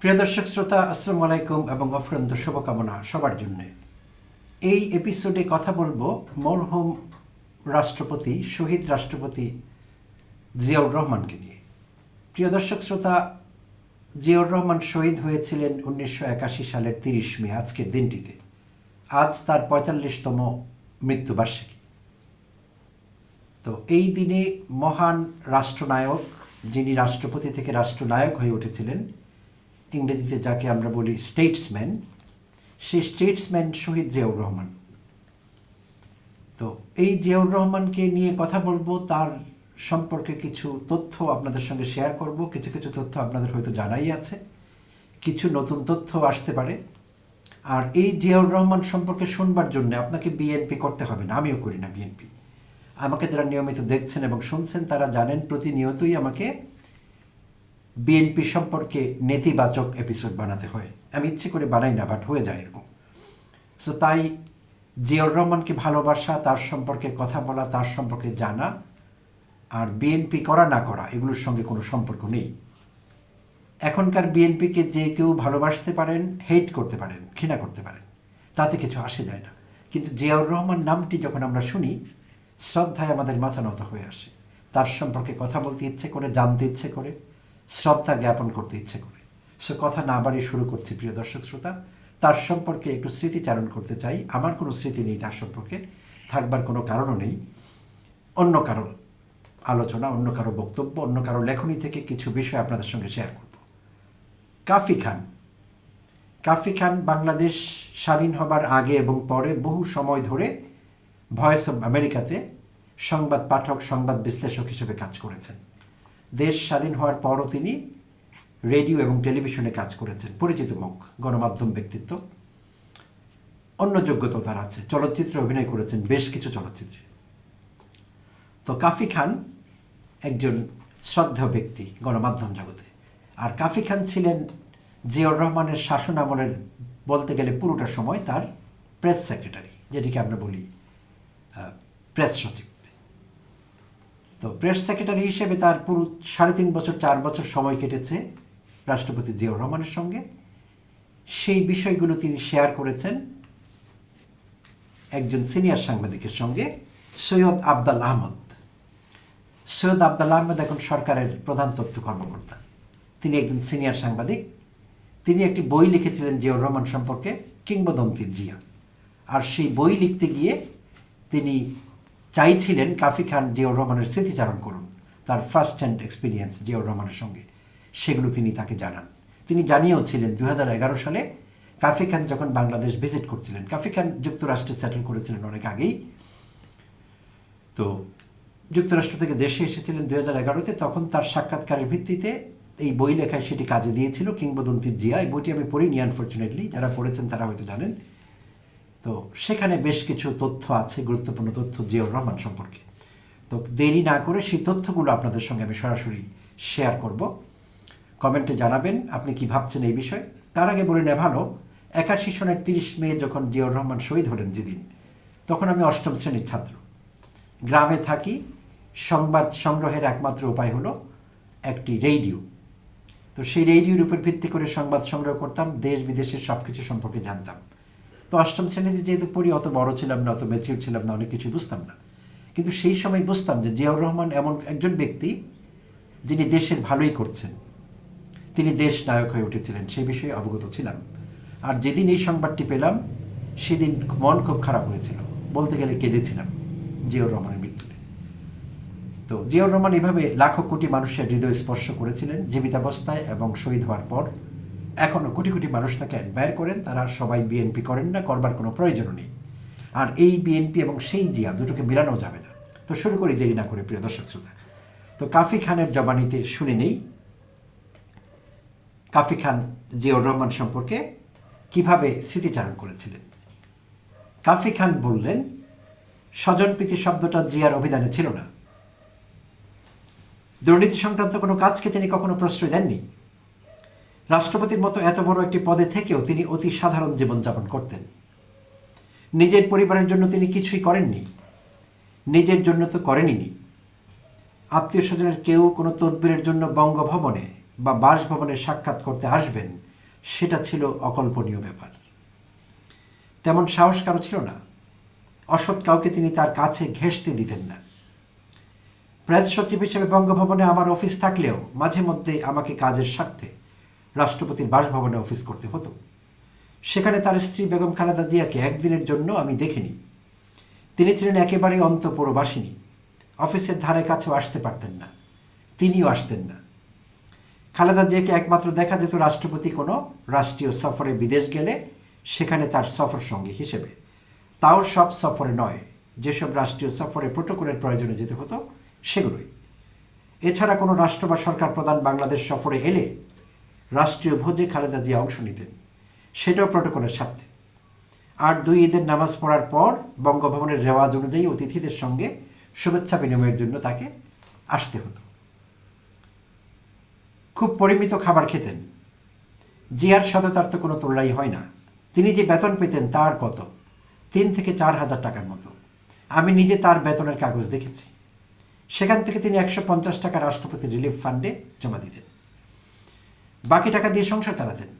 প্রিয় দর্শক শ্রোতা, আসসালামু আলাইকুম এবং অফুরন্ত শুভকামনা সবার জন্যে। এই এপিসোডে কথা বলবো মরহুম রাষ্ট্রপতি, শহীদ রাষ্ট্রপতি জিয়াউর রহমানকে নিয়ে। প্রিয় দর্শক শ্রোতা, জিয়াউর রহমান শহীদ হয়েছিলেন 1981 সালের 30 মে, আজকের দিনটিতে। আজ তার 45তম মৃত্যুবার্ষিকী। তো এই দিনে মহান রাষ্ট্রনায়ক, যিনি রাষ্ট্রপতি থেকে রাষ্ট্রনায়ক হয়ে উঠেছিলেন, ইংরেজিতে যাকে আমরা বলি স্টেটসম্যান, সেই স্টেটসম্যান শহীদ জিয়াউর রহমান। তো এই জিয়াউর রহমানকে নিয়ে কথা বলবো, তার সম্পর্কে কিছু তথ্য আপনাদের সঙ্গে শেয়ার করব। কিছু কিছু তথ্য আপনাদের হয়তো জানাই আছে, কিছু নতুন তথ্য আসতে পারে। আর এই জিয়াউর রহমান সম্পর্কে শুনবার জন্য আপনাকে বিএনপি করতে হবে না, আমিও করি না বিএনপি। আমাকে যারা নিয়মিত দেখছেন এবং শুনছেন তারা জানেন প্রতিনিয়তই আমাকে বিএনপি সম্পর্কে নেতিবাচক এপিসোড বানাতে হয়। আমি ইচ্ছে করে বানাই না, বাট হয়ে যায় এরকম। সো তাই জিয়াউর রহমানকে ভালোবাসা, তার সম্পর্কে কথা বলা, তার সম্পর্কে জানা আর বিএনপি করা না করা এগুলোর সঙ্গে কোনো সম্পর্ক নেই। এখনকার বিএনপিকে যে কেউ ভালোবাসতে পারেন, হেট করতে পারেন, ঘৃণা করতে পারেন, তাতে কিছু আসে যায় না। কিন্তু জিয়াউর রহমান নামটি যখন আমরা শুনি, শ্রদ্ধায় আমাদের মাথা নত হয়ে আসে। তার সম্পর্কে কথা বলতে ইচ্ছে করে, জানতে ইচ্ছে করে, শ্রদ্ধা জ্ঞাপন করতে ইচ্ছে করে। সো কথা না বাড়িয়ে শুরু করছি প্রিয় দর্শক শ্রোতা। তার সম্পর্কে একটু স্মৃতিচারণ করতে চাই। আমার কোনো স্মৃতি নেই তার সম্পর্কে, থাকবার কোনো কারণও নেই। অন্য কারো আলোচনা, অন্য কারো বক্তব্য, অন্য কারো লেখনী থেকে কিছু বিষয় আপনাদের সঙ্গে শেয়ার করব। কাফি খান। কাফি খান বাংলাদেশ স্বাধীন হবার আগে এবং পরে বহু সময় ধরে ভয়েস অব আমেরিকাতে সংবাদ পাঠক, সংবাদ বিশ্লেষক হিসেবে কাজ করেছেন। দেশ স্বাধীন হওয়ার পরও তিনি রেডিও এবং টেলিভিশনে কাজ করেছেন, পরিচিত মুখ, গণমাধ্যম ব্যক্তিত্ব। অন্য যোগ্যতা তার আছে, চলচ্চিত্রে অভিনয় করেছেন, বেশ কিছু চলচ্চিত্রে। তো কাফি খান একজন শ্রদ্ধেয় ব্যক্তি গণমাধ্যম জগতে। আর কাফি খান ছিলেন জিয়াউর রহমানের শাসন আমলের বলতে গেলে পুরোটা সময় তার প্রেস সেক্রেটারি, যেটিকে আমরা বলি প্রেস সচিব। তো প্রেস সেক্রেটারি হিসেবে তার পুরো 3.5 বছর 4 বছর সময় কেটেছে রাষ্ট্রপতি জিয়াউর রহমানের সঙ্গে। সেই বিষয়গুলো তিনি শেয়ার করেছেন একজন সিনিয়র সাংবাদিকের সঙ্গে, সৈয়দ আফদাল আহমদ। সৈয়দ আফদাল আহমদ এখন সরকারের প্রধান তথ্য কর্মকর্তা। তিনি একজন সিনিয়র সাংবাদিক। তিনি একটি বই লিখেছিলেন জিয়াউর রহমান সম্পর্কে, কিংবদন্তির জিয়া। আর সেই বই লিখতে গিয়ে তিনি চাইছিলেন কাফি খান জিয়াউর রহমানের স্মৃতিচারণ করুন, তার ফার্স্ট হ্যান্ড এক্সপিরিয়েন্স জিয়াউর রহমানের সঙ্গে। সেগুলো তিনি তাকে জানান। তিনি জানিয়েও ছিলেন 2011 সালে কাফি খান যখন বাংলাদেশ ভিজিট করছিলেন। কাফি খান যুক্তরাষ্ট্রে সেটেল করেছিলেন অনেক আগেই। তো যুক্তরাষ্ট্র থেকে দেশে এসেছিলেন 2011-তে। তখন তার সাক্ষাৎকারের ভিত্তিতে এই বই লেখায় সেটি কাজে দিয়েছিল, কিংবদন্তির জিয়া। এই বইটি আমি পড়িনি আনফর্চুনেটলি, যারা পড়েছেন তারা হয়তো জানেন। তো সেখানে বেশ কিছু তথ্য আছে, গুরুত্বপূর্ণ তথ্য জিয়াউর রহমান সম্পর্কে। তো দেরি না করে সেই তথ্যগুলো আপনাদের সঙ্গে আমি সরাসরি শেয়ার করব। কমেন্টে জানাবেন আপনি কি ভাবছেন এই বিষয়ে। তার আগে বলে নেওয়া ভালো, 81 সনের 30 মে যখন জিয়াউর রহমান শহীদ হলেন যেদিন, তখন আমি 8ম শ্রেণীর ছাত্র। গ্রামে থাকি। সংবাদ সংগ্রহের একমাত্র উপায় হলো একটি রেডিও। তো সেই রেডিওর উপর ভিত্তি করে সংবাদ সংগ্রহ করতাম, দেশ বিদেশের সব কিছু সম্পর্কে জানতাম। তো 8ম শ্রেণীতে যেহেতু পড়ি, অত বড় ছিলাম না, অত ম্যাচিউর ছিলাম না, অনেক কিছু বুঝতাম না। কিন্তু সেই সময় বুঝতাম যে জিয়াউর রহমান এমন একজন ব্যক্তি যিনি দেশের ভালোই করছেন, তিনি দেশ নায়ক হয়ে উঠেছিলেন, সেই বিষয়ে অবগত ছিলাম। আর যেদিন এই সংবাদটি পেলাম সেদিন মন খুব খারাপ হয়েছিল, বলতে গেলে কেঁদেছিলাম জিয়াউর রহমানের মৃত্যুতে। তো জিয়াউর রহমান এভাবে লাখো কোটি মানুষের হৃদয় স্পর্শ করেছিলেন জীবিতাবস্থায় এবং শহীদ হওয়ার পর। এখনও কোটি কোটি মানুষ তাকে অ্যাডমায়ার করেন। তারা সবাই বিএনপি করেন না, করবার কোনো প্রয়োজনও নেই। আর এই বিএনপি এবং সেই জিয়া দুটোকে মিলানো যাবে না। তো শুরু করি দেরি না করে প্রিয় দর্শক শ্রোতা। তো কাফি খানের জবানিতে শুনে নেই কাফি খান জিয়াউর রহমান সম্পর্কে কিভাবে স্মৃতিচারণ করেছিলেন। কাফি খান বললেন, স্বজনপ্রীতি শব্দটা জিয়ার অভিধানে ছিল না। দুর্নীতি সংক্রান্ত কোনো কাজকে তিনি কখনো প্রশ্রয় দেননি। রাষ্ট্রপতির মতো এত বড় একটি পদে থেকেও তিনি অতি সাধারণ জীবনযাপন করতেন। নিজের পরিবারের জন্য তিনি কিছুই করেননি, নিজের জন্য তো করেনইনি। আত্মীয় স্বজনের কেউ কোনো তদবিরের জন্য বঙ্গভবনে বা বাসভবনে সাক্ষাৎ করতে আসবেন, সেটা ছিল অকল্পনীয় ব্যাপার। তেমন সাহস কারো ছিল না। অসৎ কাউকে তিনি তার কাছে ঘেঁষতে দিতেন না। প্রেস সচিব হিসেবে বঙ্গভবনে আমার অফিস থাকলেও মাঝে মধ্যে আমাকে কাজের স্বার্থে রাষ্ট্রপতির বাসভবনে অফিস করতে হতো। সেখানে তার স্ত্রী বেগম খালেদা জিয়াকে একদিনের জন্য আমি দেখিনি। তিনি ছিলেন একেবারে অন্তঃপুরবাসিনী। অফিসের ধারে কাছেও আসতে পারতেন না, তিনিও আসতেন না। খালেদা জিয়াকে একমাত্র দেখা যেত রাষ্ট্রপতি কোনো রাষ্ট্রীয় সফরে বিদেশ গেলে সেখানে তার সফর সঙ্গী হিসেবে, তাও সব সফরে নয়, যেসব রাষ্ট্রীয় সফরে প্রোটোকলের প্রয়োজনে যেতে হতো সেগুলোই। এছাড়া কোনো রাষ্ট্র বা সরকার প্রধান বাংলাদেশ সফরে এলে রাষ্ট্রীয় ভোজে খালেদা জিয়া অংশ নিতেন, সেটাও প্রোটোকলের স্বার্থে। আর 2 ঈদের নামাজ পড়ার পর বঙ্গভবনের রেওয়াজ অনুযায়ী অতিথিদের সঙ্গে শুভেচ্ছা বিনিময়ের জন্য তাকে আসতে হতো। খুব পরিমিত খাবার খেতেন। জিয়ার সততার তো কোনো তুলনাই হয় না। তিনি যে বেতন পেতেন তার কত, 3 থেকে 4 হাজার টাকার মতো। আমি নিজে তার বেতনের কাগজ দেখেছি। সেখান থেকে তিনি 150 টাকা রাষ্ট্রপতি রিলিফ ফান্ডে জমা দিতেন, বাকি টাকা দিয়ে সংসার চালাতেন।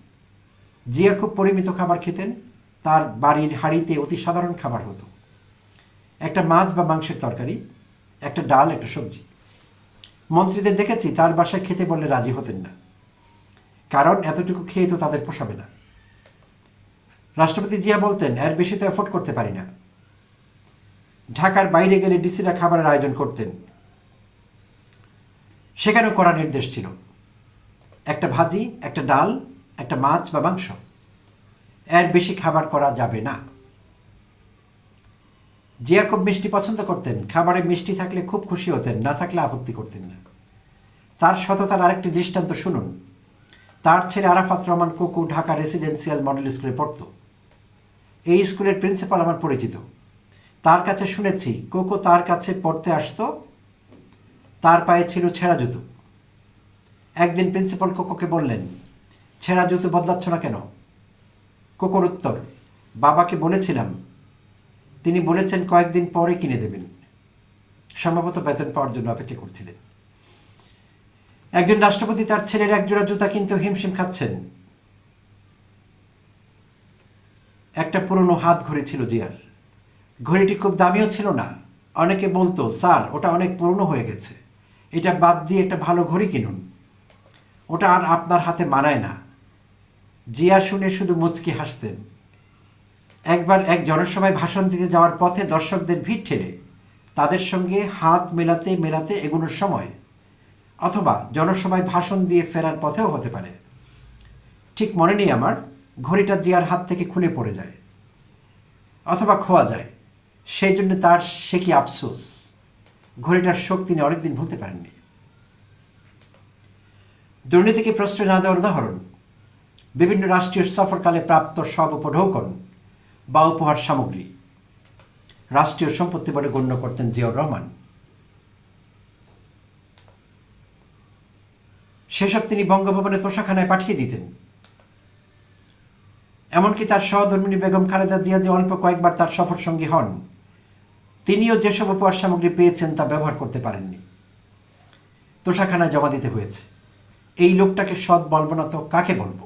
জিয়া খুব পরিমিত খাবার খেতেন। তার বাড়ির হাঁড়িতে অতি সাধারণ খাবার হতো, একটা মাছ বা মাংসের তরকারি, একটা ডাল, একটা সবজি। মন্ত্রীদের দেখেছি তার বাসায় খেতে বললে রাজি হতেন না, কারণ এতটুকু খেয়ে তো তাদের পোষাবে না। রাষ্ট্রপতি জিয়া বলতেন, এর বেশি তো এফোর্ড করতে পারি না। ঢাকার বাইরে গেলে ডিসিরা খাবারের আয়োজন করতেন, সেখানেও করা নির্দেশ ছিল, একটা ভাজি, একটা ডাল, একটা মাছ বা মাংস, এর বেশি খাবার করা যাবে না। জিয়া খুব মিষ্টি পছন্দ করতেন। খাবারে মিষ্টি থাকলে খুব খুশি হতেন, না থাকলে আপত্তি করতেন না। তার সততার আরেকটি দৃষ্টান্ত শুনুন। তার ছেলে আরাফাত রহমান কোকু ঢাকা রেসিডেন্সিয়াল মডেল স্কুলে পড়ত। এই স্কুলের প্রিন্সিপাল আমার পরিচিত। তার কাছে শুনেছি কোকো তার কাছে পড়তে আসতো, তার পায়ে ছিল ছেঁড়া জুতো। একদিন প্রিন্সিপাল কোকোকে বললেন, ছেঁড়া জুতো বদলাচ্ছ না কেন? কোকোর উত্তর, বাবাকে বলেছিলাম, তিনি বলেছেন কয়েকদিন পরে কিনে দেবেন। সম্ভবত বেতন পাওয়ার জন্য অপেক্ষা করছিলেন। একজন রাষ্ট্রপতি তার ছেলের একজোড়া জুতা কিনতেও হিমশিম খাচ্ছেন। একটা পুরনো হাত ঘড়ি ছিল জিয়ার। ঘড়িটি খুব দামিও ছিল না। অনেকে বলতো, স্যার ওটা অনেক পুরনো হয়ে গেছে, এটা বাদ দিয়ে একটা ভালো ঘড়ি কিনুন, ওটা আর আপনার হাতে মানায় না। জিয়া শুনে শুধু মুচকি হাসতেন। একবার এক জনসভায় ভাষণ দিতে যাওয়ার পথে দর্শকদের ভিড় ঠেলে তাদের সঙ্গে হাত মেলাতে মেলাতে এগোনোর সময়, অথবা জনসভায় ভাষণ দিয়ে ফেরার পথেও হতে পারে, ঠিক মনে নেই আমার, ঘড়িটা জিয়ার হাত থেকে খুলে পড়ে যায় অথবা খোয়া যায়। সেই জন্য তার সে কি আফসোস। ঘড়িটার শোক তিনি অনেকদিন ভুলতে পারেননি। দুর্নীতিকে প্রশ্রয় না দেওয়ার উদাহরণ, বিভিন্ন রাষ্ট্রীয় সফরকালে প্রাপ্ত সব উপঢৌকন বা উপহার সামগ্রী রাষ্ট্রীয় সম্পত্তি বলে গণ্য করতেন জিয়াউর রহমান। সেসব তিনি বঙ্গভবনে তোষাখানায় পাঠিয়ে দিতেন। এমনকি তার সহধর্মিণী বেগম খালেদা জিয়া যে অল্প কয়েকবার তার সফর সঙ্গী হন, তিনিও যেসব উপহার সামগ্রী পেয়েছেন তা ব্যবহার করতে পারেননি, তোষাখানায় জমা দিতে হয়েছে। এই লোকটাকে সৎ বলবো না তো কাকে বলবো?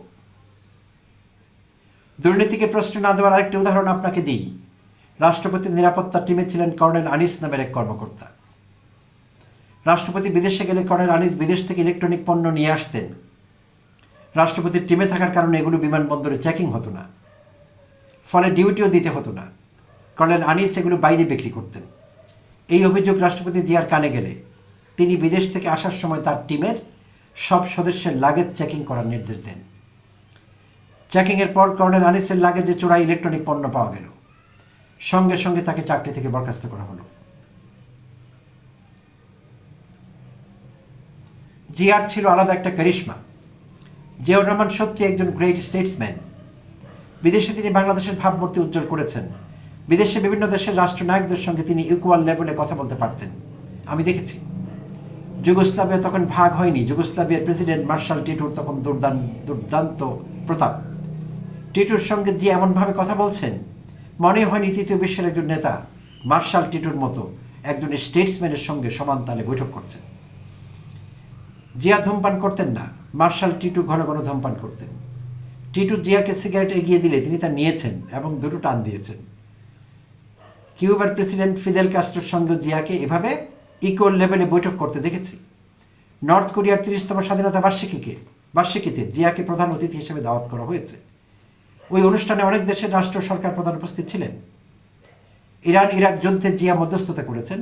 দুর্নীতিকে প্রশ্ন না দেওয়ার আরেকটি উদাহরণ আপনাকে দিই। রাষ্ট্রপতির নিরাপত্তা টিমে ছিলেন কর্নেল আনিস নামের এক কর্মকর্তা। রাষ্ট্রপতি বিদেশে গেলে কর্নেল আনিস বিদেশ থেকে ইলেকট্রনিক পণ্য নিয়ে আসতেন। রাষ্ট্রপতির টিমে থাকার কারণে এগুলো বিমানবন্দরে চেকিং হতো না, ফলে ডিউটিও দিতে হতো না। কর্নেল আনিস এগুলো বাইরে বিক্রি করতেন। এই অভিযোগ রাষ্ট্রপতি জিয়ার কানে গেলে তিনি বিদেশ থেকে আসার সময় তার টিমের সব সদস্যের লাগেজ চেকিং করার নির্দেশ দেন। চেকিংয়ের পর কর্নেল আনিসের লাগেজে চোরাই ইলেকট্রনিক পণ্য পাওয়া গেল। সঙ্গে সঙ্গে তাকে চাকরি থেকে বরখাস্ত করা হলো। জিয়ার ছিল আলাদা একটা ক্যারিশমা। জিয়াউর রহমান সত্যি একজন গ্রেট স্টেটসম্যান। বিদেশে তিনি বাংলাদেশের ভাবমূর্তি উজ্জ্বল করেছেন। বিদেশে বিভিন্ন দেশের রাষ্ট্রনায়কদের সঙ্গে তিনি ইকুয়াল লেভেলে কথা বলতে পারতেন, আমি দেখেছি। যুগোস্লাভিয়া তখন ভাগ হয়নি। যুগোস্লাভিয়ার প্রেসিডেন্ট মার্শাল টিটুর তখন দুর্দান্ত প্রতাপ। টিটুর সঙ্গে যে এমনভাবে কথা বলছেন, মনে হয়নি তৃতীয় বিশ্বের একজন নেতা মার্শাল টিটুর মতো একজন স্টেটসম্যানের সঙ্গে সমান তালে বৈঠক করছেন। জিয়া ধূমপান করতেন না, মার্শাল টিটু ঘন ঘন ধূমপান করতেন। টিটু জিয়াকে সিগারেট এগিয়ে দিলে তিনি তা নিয়েছেন এবং দুটো টান দিয়েছেন। কিউবার প্রেসিডেন্ট ফিদেল কাস্ট্রোর সঙ্গে জিয়াকে এভাবে ইকুয়াল লেভেলে বৈঠক করতে দেখেছি। নর্থ কোরিয়ার 30তম স্বাধীনতা বার্ষিকীতে জিয়াকে প্রধান অতিথি হিসেবে দাওয়াত করা হয়েছে। ওই অনুষ্ঠানে অনেক দেশের রাষ্ট্র সরকার প্রধান উপস্থিত ছিলেন। ইরান ইরাক যুদ্ধে জিয়া মধ্যস্থতা করেছেন।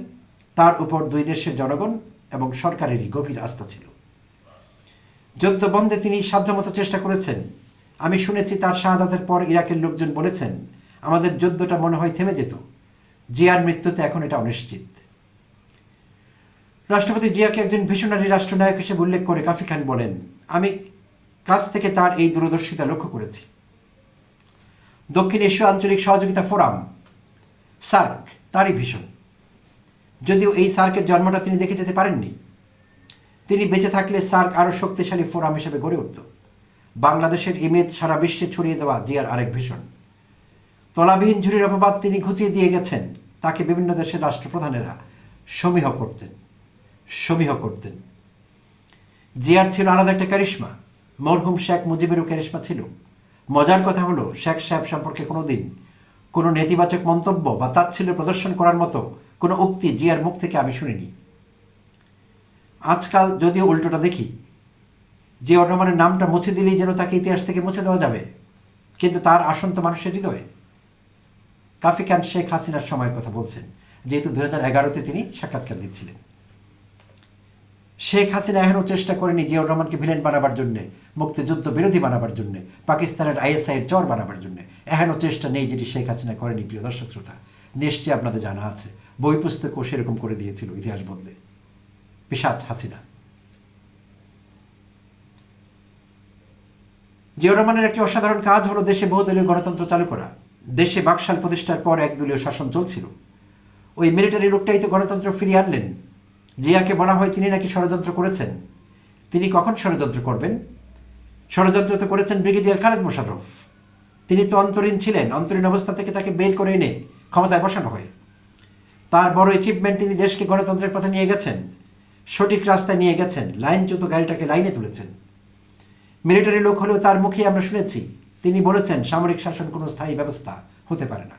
তার উপর দুই দেশের জনগণ এবং সরকারেরই গভীর আস্থা ছিল। যুদ্ধ বন্ধে তিনি সাধ্যমতো চেষ্টা করেছেন। আমি শুনেছি তার শাহাদাতের পর ইরাকের লোকজন বলেছেন, আমাদের যুদ্ধটা মনে হয় থেমে যেত। জিয়ার মৃত্যুতে এখন এটা অনিশ্চিত। রাষ্ট্রপতি জিয়াকে একজন ভিশনারি রাষ্ট্রনায়ক হিসেবে উল্লেখ করে কাফি খান বলেন, আমি কাছ থেকে তার এই দূরদর্শিতা লক্ষ্য করেছি। দক্ষিণ এশীয় আঞ্চলিক সহযোগিতা ফোরাম সার্ক তারই ভীষণ। যদিও এই সার্কের জন্মটা তিনি দেখে যেতে পারেননি। তিনি বেঁচে থাকলে সার্ক আরও শক্তিশালী ফোরাম হিসেবে গড়ে উঠত। বাংলাদেশের ইমেজ সারা বিশ্বে ছড়িয়ে দেওয়া জিয়ার আরেক ভীষণ। তলাবিহীন ঝুড়ির অপবাদ তিনি ঘুচিয়ে দিয়ে গেছেন। তাকে বিভিন্ন দেশের রাষ্ট্রপ্রধানেরা সমীহ করতেন। জিয়ার ছিল আলাদা একটা ক্যারিশমা। মরহুম শেখ মুজিবেরও ক্যারিশমা ছিল। মজার কথা হলো, শেখ সাহেব সম্পর্কে কোনোদিন কোনো নেতিবাচক মন্তব্য বা তাচ্ছিল্য প্রদর্শন করার মতো কোনো উক্তি জিয়ার মুখ থেকে আমি শুনিনি। আজকাল যদিও উল্টোটা দেখি, জিয়াউর রহমানের নামটা মুছে দিলেই যেন তাকে ইতিহাস থেকে মুছে দেওয়া যাবে, কিন্তু তার আসন তো মানুষের হৃদয়ে। কাফি খান শেখ হাসিনার সময়ের কথা বলছেন, যেহেতু 2011-তে তিনি সাক্ষাৎকার দিচ্ছিলেন। শেখ হাসিনা এখনও চেষ্টা করেনি জিয়াউর রহমানকে ভিলেন বানাবার জন্যে, মুক্তিযুদ্ধ বিরোধী বানাবার জন্যে, পাকিস্তানের আইএসআইয়ের চর বানাবার জন্যে। এখনও চেষ্টা নেই যেটি শেখ হাসিনা করেনি। প্রিয় দর্শক শ্রোতা, নিশ্চয়ই আপনাদের জানা আছে, বই পুস্তকও সেরকম করে দিয়েছিল ইতিহাস বদলে। পিশাচ হাসিনা। জিয়াউর রহমানের একটি অসাধারণ কাজ হলো দেশে বহুদলীয় গণতন্ত্র চালু করা। দেশে বাকশাল প্রতিষ্ঠার পর একদলীয় শাসন চলছিল। ওই মিলিটারি লোকটাই তো গণতন্ত্র ফিরিয়ে আনলেন। জিয়াকে বলা হয় তিনি নাকি ষড়যন্ত্র করেছেন। তিনি কখন ষড়যন্ত্র করবেন? ষড়যন্ত্র তো করেছেন ব্রিগেডিয়ার খালেদ মোশাররফ। তিনি তো অন্তরীণ ছিলেন। অন্তরীণ অবস্থা থেকে তাকে বের করে এনে ক্ষমতায় বসানো হয়। তার বড় অ্যাচিভমেন্ট, তিনি দেশকে গণতন্ত্রের পথে নিয়ে গেছেন, সঠিক রাস্তায় নিয়ে গেছেন, লাইনচ্যুত গাড়িটাকে লাইনে তুলেছেন। মিলিটারি লোক হলেও তার মুখে আমরা শুনেছি তিনি বলেছেন সামরিক শাসন কোনো স্থায়ী ব্যবস্থা হতে পারে না।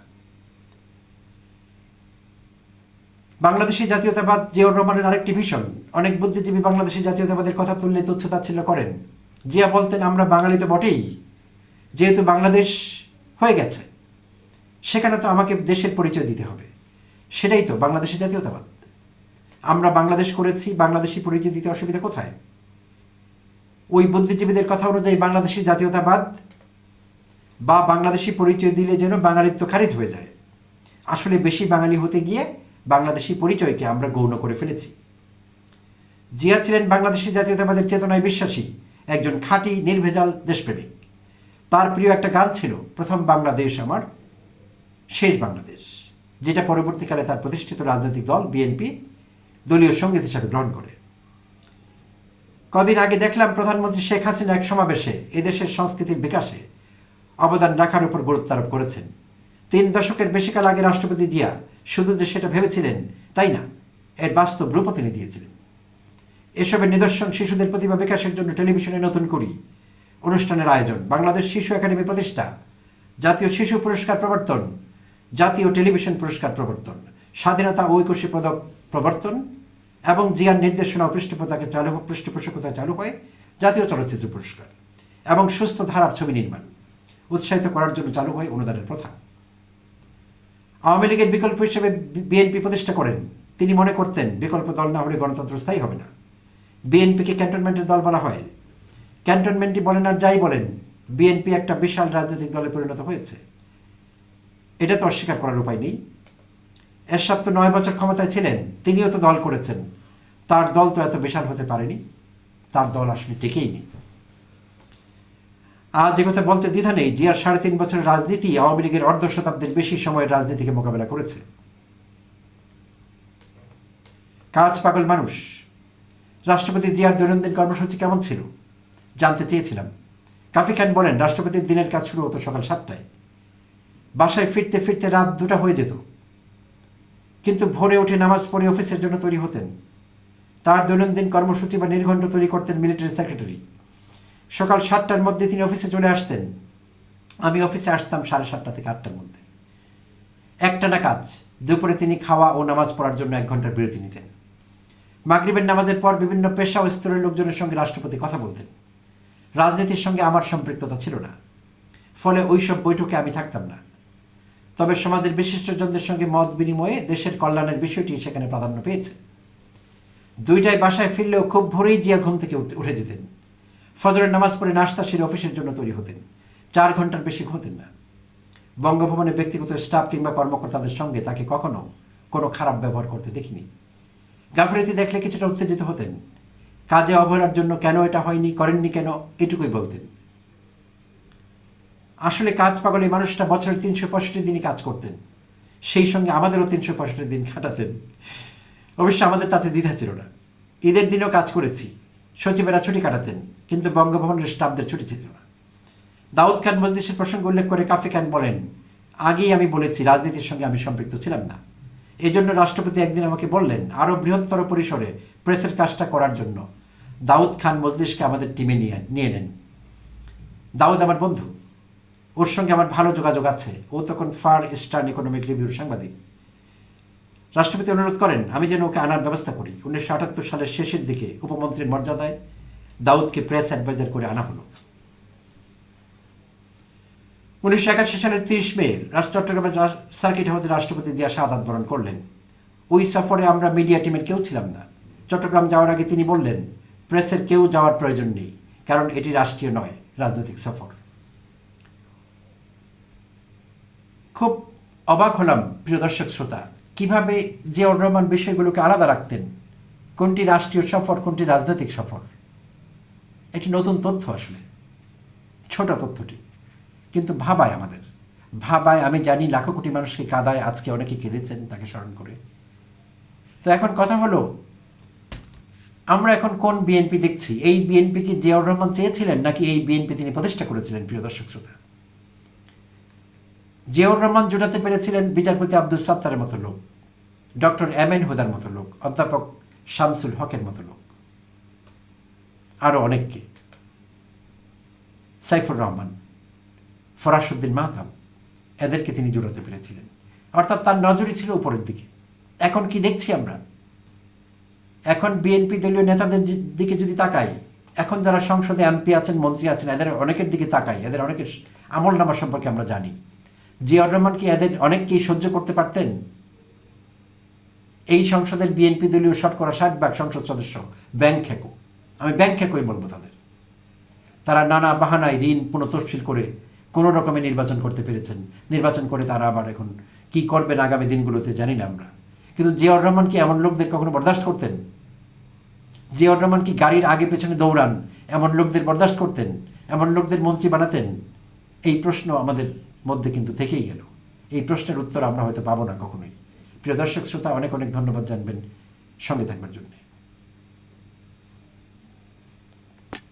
বাংলাদেশি জাতীয়তাবাদ জিয়াউর রহমানের আরেকটি ভীষণ। অনেক বুদ্ধিজীবী বাংলাদেশি জাতীয়তাবাদের কথা তুললে তুচ্ছতাচ্ছিল্য করেন। জিয়া বলতেন, আমরা বাঙালি তো বটেই, যেহেতু বাংলাদেশ হয়ে গেছে সেখানে তো আমাকে দেশের পরিচয় দিতে হবে। সেটাই তো বাংলাদেশি জাতীয়তাবাদ। আমরা বাংলাদেশ করেছি, বাংলাদেশি পরিচয় দিতে অসুবিধা কোথায়? ওই বুদ্ধিজীবীদের কথা অনুযায়ী বাংলাদেশি জাতীয়তাবাদ বা বাংলাদেশি পরিচয় দিলে যেন বাঙালিত্ব খারিজ হয়ে যায়। আসলে বেশি বাঙালি হতে গিয়ে বাংলাদেশি পরিচয়কে আমরা গৌণ করে ফেলেছি। জিয়া ছিলেন বাংলাদেশি জাতীয়তাবাদের চেতনায় বিশ্বাসী একজন খাঁটি নির্ভেজাল দেশপ্রেমিক। তার প্রিয় একটা গান ছিল, প্রথম বাংলাদেশ আমার শেষ বাংলাদেশ, যেটা পরবর্তীকালে তার প্রতিষ্ঠিত রাজনৈতিক দল বিএনপি দলীয় সঙ্গীত হিসাবে গ্রহণ করে। কদিন আগে দেখলাম প্রধানমন্ত্রী শেখ হাসিনা এক সমাবেশে এদেশের সংস্কৃতির বিকাশে অবদান রাখার উপর গুরুত্ব আরোপ করেছেন। 3 দশকের বেশিকাল আগে রাষ্ট্রপতি জিয়া শুধু যে সেটা ভেবেছিলেন তাই না, এর বাস্তব রূপও তিনি দিয়েছিলেন। এসবের নিদর্শন শিশুদের প্রতিভা বিকাশের জন্য টেলিভিশনে নতুন করি অনুষ্ঠানের আয়োজন, বাংলাদেশ শিশু একাডেমি প্রতিষ্ঠা, জাতীয় শিশু পুরস্কার প্রবর্তন, জাতীয় টেলিভিশন পুরস্কার প্রবর্তন, স্বাধীনতা ও ঐক্যশ্রী পদক প্রবর্তন এবং জিয়ার নির্দেশনা ও পৃষ্ঠপোষকতায় চালু হয় জাতীয় চলচ্চিত্র পুরস্কার এবং সুস্থ ধারার ছবি নির্মাণ উৎসাহিত করার জন্য চালু হয় অনুদানের প্রথা। আওয়ামী লীগের বিকল্প হিসেবে বিএনপি প্রতিষ্ঠা করেন। তিনি মনে করতেন বিকল্প দল না হলে গণতন্ত্র স্থায়ী হবে না। বিএনপিকে ক্যান্টনমেন্টের দল বলা হয়। ক্যান্টনমেন্টই বলেন আর যাই বলেন, বিএনপি একটা বিশাল রাজনৈতিক দলে পরিণত হয়েছে। এটা তো অস্বীকার করার উপায় নেই। এরশাদ তো 9 বছর ক্ষমতায় ছিলেন, তিনিও তো দল করেছেন। তার দল তো এত বিশাল হতে পারেনি। তার দল আসলে টিকেই নেই। আজ কথা বলতে দ্বিধা নেই, জিয়ার 3.5 বছরের রাজনীতি আওয়ামী লীগের অর্ধ শতাব্দীর বেশি সময়ের রাজনীতিকে মোকাবেলা করেছে। কাজ পাগল মানুষ। রাষ্ট্রপতি জিয়ার দৈনন্দিন কর্মসূচি কেমন ছিল জানতে চেয়েছিলাম। কাফি খান বলেন, রাষ্ট্রপতির দিনের কাজ শুরু হতো সকাল 7টায়। বাসায় ফিরতে ফিরতে রাত 2টা হয়ে যেত, কিন্তু ভোরে উঠে নামাজ পড়ে অফিসের জন্য তৈরি হতেন। তার দৈনন্দিন কর্মসূচি বা নির্ঘণ্ট তৈরি করতেন মিলিটারি সেক্রেটারি। সকাল 7টার মধ্যে তিনি অফিসে চলে আসতেন। আমি অফিসে আসতাম 7:30 থেকে 8টার মধ্যে। একটানা কাজ। দুপুরে তিনি খাওয়া ও নামাজ পড়ার জন্য 1 ঘন্টার বিরতি নিতেন। মাগরিবের নামাজের পর বিভিন্ন পেশা ও স্তরের লোকজনের সঙ্গে রাষ্ট্রপতি কথা বলতেন। রাজনীতির সঙ্গে আমার সম্পৃক্ততা ছিল না, ফলে ওইসব বৈঠকে আমি থাকতাম না। তবে সমাজের বিশিষ্টজনদের সঙ্গে মত বিনিময়ে দেশের কল্যাণের বিষয়টি সেখানে প্রাধান্য পেয়েছে। 2টায় বাসায় ফিরলেও খুব ভোরেই জিয়া ঘুম থেকে উঠে যেতেন। ফজরের নামাজ পড়ে নাশতা সেরে অফিসের জন্য তৈরি হতেন। 4 ঘন্টার বেশি ঘুমতেন না। বঙ্গভবনে ব্যক্তিগত স্টাফ কিংবা কর্মকর্তাদের সঙ্গে তাকে কখনো কোনো খারাপ ব্যবহার করতে দেখিনি। গাফিলতি দেখলে কিছুটা উত্তেজিত হতেন। কাজে অবহেলার জন্য কেন এটা হয়নি, করেননি কেন, এটুকুই বলতেন। আসলে কাজ পাগল এই মানুষটা বছরের 365 দিনই কাজ করতেন, সেই সঙ্গে আমাদেরও 365 দিন খাটাতেন। অবশ্য আমাদের তাতে দ্বিধা ছিল না। ঈদের দিনও কাজ করেছি, সচিবেরা ছুটি কাটাতেন, কিন্তু বঙ্গভবনের স্টাফদের ছুটি ছিল না। দাউদ খান মজলিসের প্রসঙ্গ উল্লেখ করে কাফি খান বলেন, আগেই আমি বলেছি রাজনীতির সঙ্গে আমি সম্পৃক্ত ছিলাম না। এজন্য রাষ্ট্রপতি একদিন আমাকে বললেন আরও বৃহত্তর পরিসরে প্রেসের কাজটা করার জন্য দাউদ খান মজলিসকে আমাদের টিমে নিয়ে নেন। দাউদ আমার বন্ধু, ওর সঙ্গে আমার ভালো যোগাযোগ আছে। ও তখন ফার ইস্টার্ন ইকোনমিক রিভিউর সাংবাদিক। রাষ্ট্রপতি অনুরোধ করেন আমি যেন ওকে আনার ব্যবস্থা করি। 1978 সালের শেষের দিকে উপমন্ত্রীর মর্যাদায় দাউদকে প্রেস অ্যাডভাইজার করে আনা হলো। 1981 সালের 30 মে চট্টগ্রামের সার্কিট হাউসে রাষ্ট্রপতি জিয়া শাহাদাত বরণ করলেন। ওই সফরে আমরা মিডিয়া টিমের কেউ ছিলাম না। চট্টগ্রাম যাওয়ার আগে তিনি বললেন, প্রেসের কেউ যাওয়ার প্রয়োজন নেই, কারণ এটি রাষ্ট্রীয় নয়, রাজনৈতিক সফর। খুব অবাক হলাম প্রিয় দর্শক শ্রোতা, কিভাবে জিয়াউর রহমান বিষয়গুলোকে আলাদা রাখতেন। কোনটি রাষ্ট্রীয় সফর, কোনটি রাজনৈতিক সফর। এটি নতুন তথ্য, আসলে ছোট তথ্যটি, কিন্তু ভাবায়। আমি জানি লাখো কোটি মানুষকে কাঁদায়, আজকে অনেকে কেঁদেছেন তাকে স্মরণ করে। তো এখন কথা হলো, আমরা এখন কোন বিএনপি দেখছি? এই বিএনপি কি জিয়াউর রহমান চেয়েছিলেন, নাকি এই বিএনপি তিনি প্রতিষ্ঠা করেছিলেন? প্রিয় দর্শক শ্রোতা, জিয়াউর রহমান জোটাতে পেরেছিলেন বিচারপতি আব্দুল সাত্তারের মতো লোক, ডক্টর এম এন হুদার মতো লোক, অধ্যাপক শামসুল হকের মতো লোক, আরও অনেককে, সাইফুর রহমান, ফরাসউদ্দিন মাহতাব, এদেরকে তিনি জোটাতে পেরেছিলেন। অর্থাৎ তার নজরই ছিল উপরের দিকে। এখন কি দেখছি আমরা? এখন বিএনপি দলীয় নেতাদের দিকে যদি তাকাই, এখন যারা সংসদে এমপি আছেন, মন্ত্রী আছেন, এদের অনেকের দিকে তাকাই, এদের অনেকের আমল নামা সম্পর্কে আমরা জানি। জিয়াউর রহমান কি এদের অনেককেই সহ্য করতে পারতেন? এই সংসদের বিএনপি দলীয় শতকরা 60% সংসদ সদস্য ব্যাংক খেকো, আমি ব্যাংক খেকোই বলবো তাদের। তারা নানা বাহানায় ঋণ পুনঃতফসিল করে কোনো রকমে নির্বাচন করতে পেরেছেন। নির্বাচন করে তারা আবার এখন কি করবেন আগামী দিনগুলোতে জানি না আমরা। কিন্তু জিয়াউর রহমান কি এমন লোকদের কখনো বরদাস্ত করতেন? জিয়াউর রহমান কি গাড়ির আগে পেছনে দৌড়ান এমন লোকদের বরদাস্ত করতেন? এমন লোকদের মন্ত্রী বানাতেন? এই প্রশ্ন আমাদের মধ্যে কিন্তু থেকেই গেল। এই প্রশ্নের উত্তর আমরা হয়তো পাবো না কখনোই। প্রিয় দর্শক শ্রোতা, অনেক অনেক ধন্যবাদ জানবেন সঙ্গে থাকবার জন্য।